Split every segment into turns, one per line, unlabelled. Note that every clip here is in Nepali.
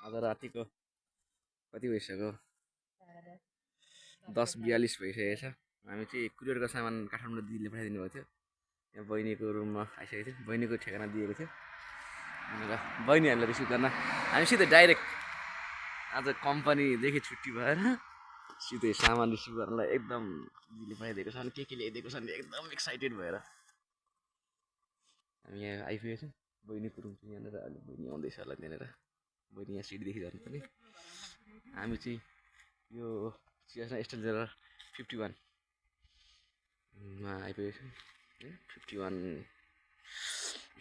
आज रातिको कति भइसक्यो 10:42 भइसकेको छ। हामी चाहिँ कुरियरको सामान काठमाडौँ दिदीले पठाइदिनु भएको थियो। यहाँ बहिनीको रुममा आइसकेको थियो। बहिनीको ठेगाना दिएको थियो र बहिनीहरूलाई रिसिभ गर्न हामी सिधै डाइरेक्ट आज कम्पनीदेखि छुट्टी भएर सिधै सामान रिसिभ गर्नलाई एकदम दिदीले पठाइदिएको छ अनि के ल्याइदिएको छ भने एकदम एक्साइटेड भएर हामी यहाँ आइपुगेको छौँ। बहिनीको रुम चाहिँ यहाँनिर अहिले बहिनी आउँदैछ होला त्यहाँनिर। बहिनी यहाँ सिटदेखि झर्नुपर्ने। हामी चाहिँ यो सियासना स्टेन्जर 51 मा आइपुगेको छौँ। 51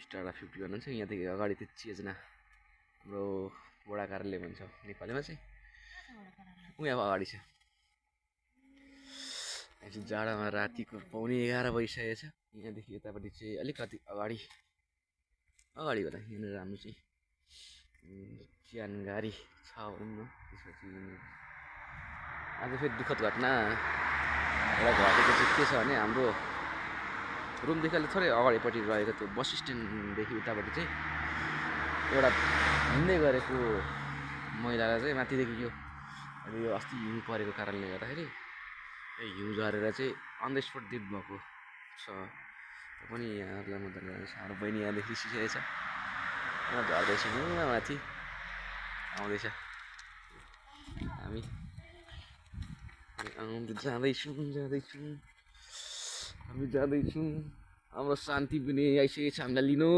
स्टार 51 भन्छ। यहाँदेखि अगाडि त्यो सियाजना हाम्रो वडा कार्यालय भन्छ नेपालीमा चाहिँ यहाँ अगाडि छ। यहाँ जाडोमा रातिको 11:15 भइसकेको छ। यहाँदेखि यतापट्टि चाहिँ अलिकति अगाडि होला यहाँनिर हाम्रो चाहिँ चियान गाडी छ भनौँ न। त्यसपछि आज फेरि दुःखद घटना एउटा घटेको चाहिँ के छ भने हाम्रो रुमदेखि अलिक थोरै अगाडिपट्टि रहेको त्यो बस स्ट्यान्डदेखि उतापट्टि चाहिँ एउटा हिँड्दै गरेको महिलालाई चाहिँ माथिदेखि यो अस्ति हिउँ परेको कारणले गर्दाखेरि हिउँ झरेर चाहिँ अन द स्पट डेथ भएको छ। पनि यहाँहरूलाई म धन्यवाद छ। हाम्रो बहिनी यहाँदेखि रिसिसकेको छ। यहाँ झर्दैछ माथि आउँदैछ। हामी जाँदैछौँ। हाम्रो शान्ति पनि आइसकेको छ हामीलाई लिनु।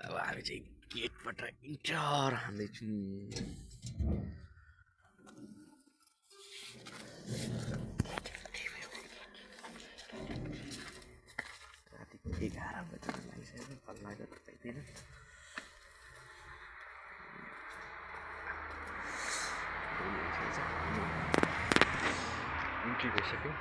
अब हामी चाहिँ गेटबाट इन्टर हान्दैछौँ। रातिको 11 बजी लागिसक्यो। कल्ला गर्नु पाइँदैन। इन्ट्री भइसक्यो।